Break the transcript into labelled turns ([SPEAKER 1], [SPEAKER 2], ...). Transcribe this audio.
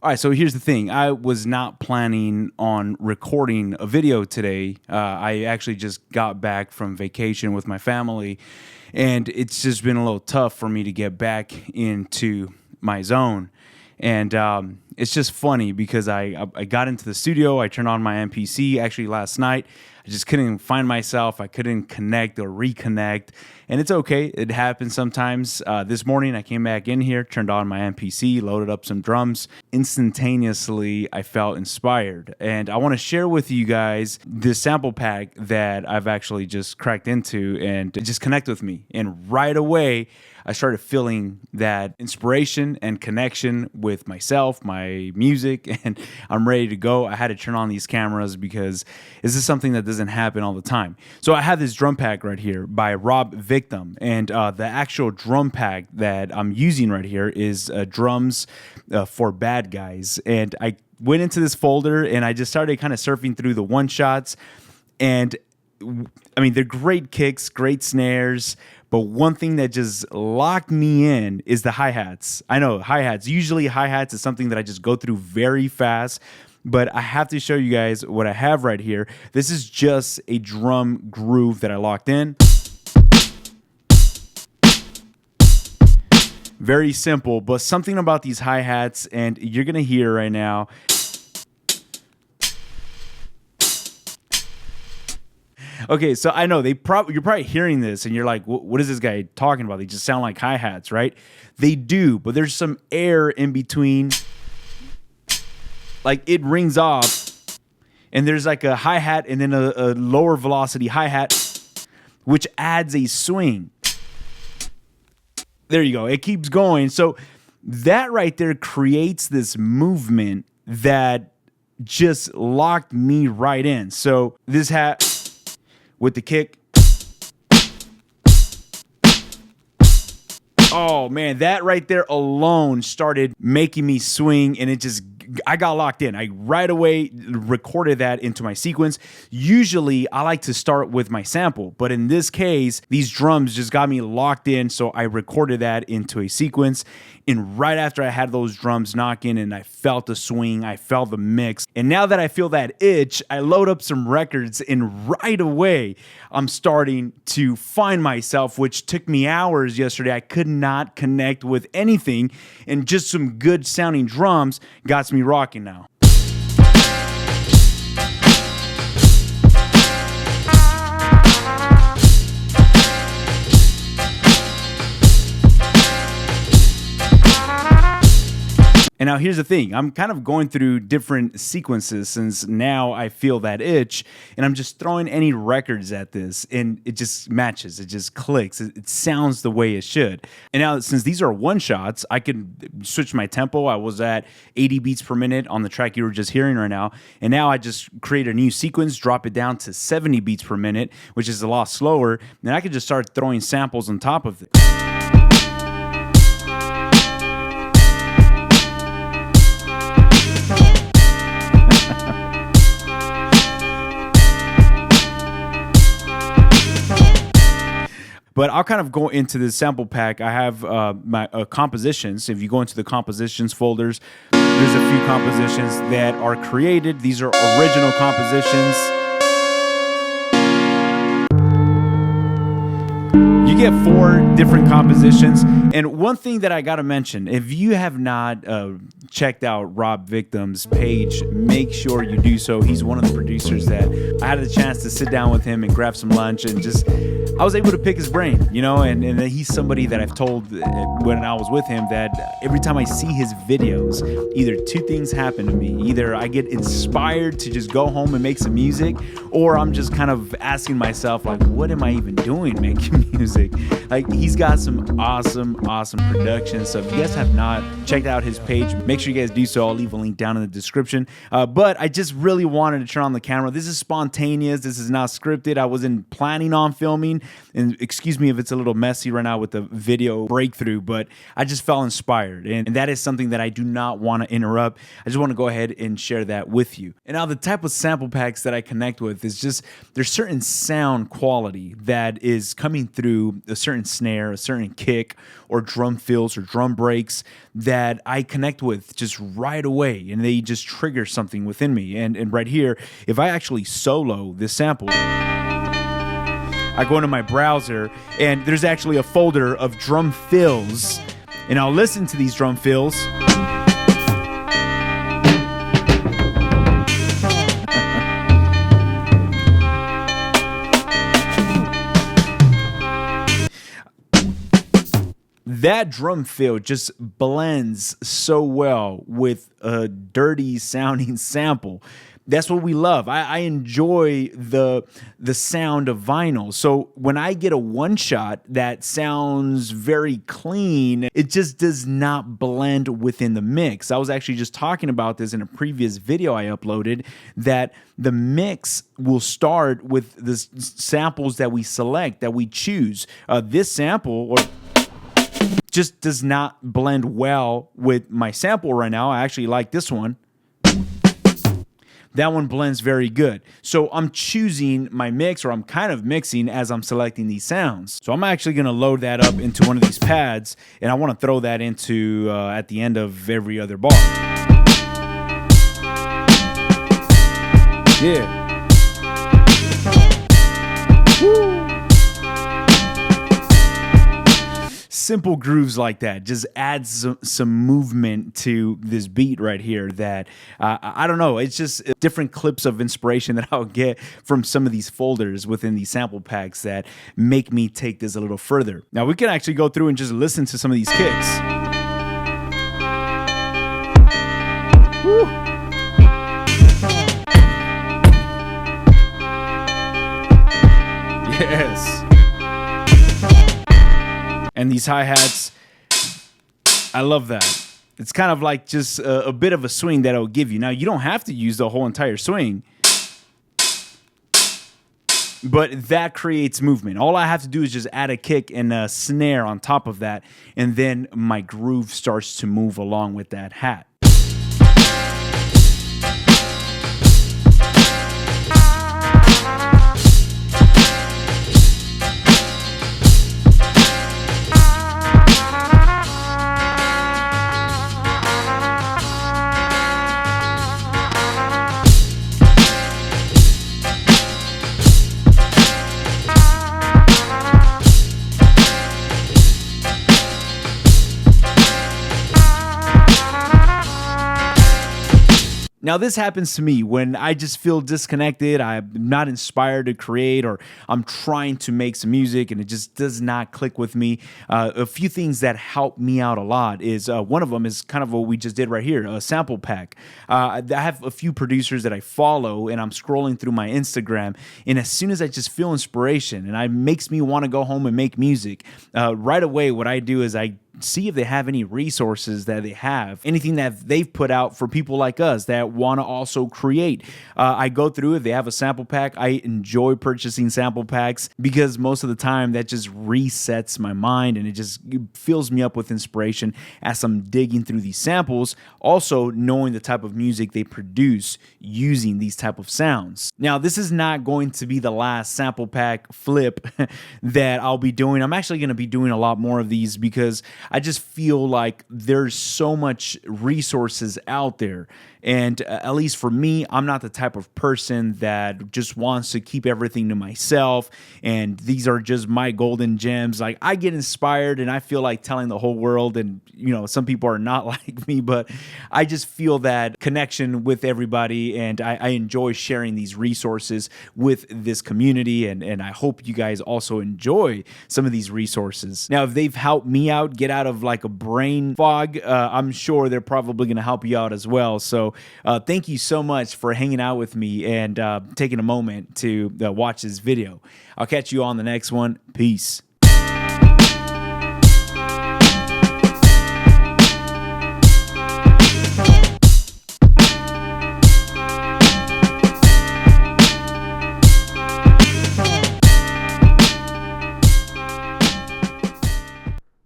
[SPEAKER 1] All right, so here's the thing. I was not planning on recording a video today. I actually just got back from vacation with my family, and it's just been a little tough for me to get back into my zone. And it's just funny because I got into the studio, I turned on my MPC actually last night. I just couldn't find myself. I couldn't connect or reconnect. And it's okay. It happens sometimes. This morning, I came back in here, turned on my MPC, loaded up some drums. Instantaneously, I felt inspired. And I want to share with you guys this sample pack that I've actually just cracked into, and it just connected with me. And right away, I started feeling that inspiration and connection with myself, my music, and I'm ready to go. I had to turn on these cameras because this is something that doesn't happen all the time. So I have this drum pack right here by ROB VIKTUM, and the actual drum pack that I'm using right here is drums for bad guys. And I went into this folder and I just started kind of surfing through the one-shots, and I mean, they're great kicks, great snares, but one thing that just locked me in is the hi-hats. I know, hi-hats. Usually hi-hats is something that I just go through very fast, but I have to show you guys what I have right here. This is just a drum groove that I locked in. Very simple, but something about these hi-hats, and you're gonna hear right now. Okay, so I know you're probably hearing this and you're like, what is this guy talking about? They just sound like hi-hats, right? They do, but there's some air in between. Like, it rings off, and there's like a hi-hat and then a lower velocity hi-hat, which adds a swing. There you go. It keeps going. So that right there creates this movement that just locked me right in. So this hat with the kick. Oh man, that right there alone started making me swing, and I got locked in. I right away recorded that into my sequence. Usually I like to start with my sample, but in this case, these drums just got me locked in, so I recorded that into a sequence. And right after I had those drums knocking and I felt the swing, I felt the mix. And now that I feel that itch, I load up some records, and right away I'm starting to find myself, which took me hours yesterday. I could not connect with anything, and just some good sounding drums got me rocking now. And now here's the thing. I'm kind of going through different sequences since now I feel that itch, and I'm just throwing any records at this, and it just matches. It just clicks. It sounds the way it should. And now since these are one-shots, I can switch my tempo. I was at 80 beats per minute on the track you were just hearing right now, and now I just create a new sequence, drop it down to 70 beats per minute, which is a lot slower, and I could just start throwing samples on top of it. But I'll kind of go into the sample pack. I have my compositions. If you go into the compositions folders, there's a few compositions that are created. These are original compositions. You get 4 different compositions. And one thing that I got to mention, if you have not checked out ROB VIKTUM's page, make sure you do so. He's one of the producers that I had the chance to sit down with him and grab some lunch, and just I was able to pick his brain, you know, and he's somebody that I've told when I was with him that every time I see his videos, either 2 things happen to me. Either I get inspired to just go home and make some music, or I'm just kind of asking myself, like, what am I even doing making music? Like, he's got some awesome productions. So if you guys have not checked out his page, make sure you guys do so. I'll leave a link down in the description. But I just really wanted to turn on the camera. This is spontaneous. This is not scripted. I wasn't planning on filming. And excuse me if it's a little messy right now with the video breakthrough, but I just felt inspired. And that is something that I do not want to interrupt. I just want to go ahead and share that with you. And now the type of sample packs that I connect with is just, there's certain sound quality that is coming through a certain snare, a certain kick, or drum fills or drum breaks that I connect with just right away, and they just trigger something within me. And right here, if I actually solo this sample, I go into my browser, and there's actually a folder of drum fills, and I'll listen to these drum fills. That drum fill just blends so well with a dirty sounding sample. That's what we love. I enjoy the sound of vinyl. So when I get a one shot that sounds very clean, it just does not blend within the mix. I was actually just talking about this in a previous video I uploaded, that the mix will start with the samples that we select, that we choose. This sample just does not blend well with my sample right now. I actually like this one. That one blends very good. So I'm choosing my mix, or I'm kind of mixing as I'm selecting these sounds. So I'm actually gonna load that up into one of these pads, and I wanna throw that into at the end of every other bar. Yeah. Woo. Simple grooves like that just adds some movement to this beat right here that I don't know, it's just different clips of inspiration that I'll get from some of these folders within these sample packs that make me take this a little further. Now we can actually go through and just listen to some of these kicks. Woo. Yes. And these hi-hats, I love that. It's kind of like just a bit of a swing that it'll give you. Now, you don't have to use the whole entire swing, but that creates movement. All I have to do is just add a kick and a snare on top of that, and then my groove starts to move along with that hat. Now, this happens to me when I just feel disconnected, I'm not inspired to create, or I'm trying to make some music and it just does not click with me. A few things that help me out a lot is, one of them is kind of what we just did right here, a sample pack. I have a few producers that I follow, and I'm scrolling through my Instagram, and as soon as I just feel inspiration and it makes me want to go home and make music, right away what I do is I see if they have any resources that they have, anything that they've put out for people like us that want to also create. I go through, if they have a sample pack, I enjoy purchasing sample packs because most of the time that just resets my mind and it just fills me up with inspiration as I'm digging through these samples, also knowing the type of music they produce using these type of sounds. Now, this is not going to be the last sample pack flip that I'll be doing. I'm actually going to be doing a lot more of these because I just feel like there's so much resources out there. And at least for me, I'm not the type of person that just wants to keep everything to myself. And these are just my golden gems. Like, I get inspired and I feel like telling the whole world. And, you know, some people are not like me, but I just feel that connection with everybody. And I enjoy sharing these resources with this community. And I hope you guys also enjoy some of these resources. Now, if they've helped me out, get out of like a brain fog, I'm sure they're probably going to help you out as well. So thank you so much for hanging out with me and taking a moment to watch this video. I'll catch you on the next one. Peace.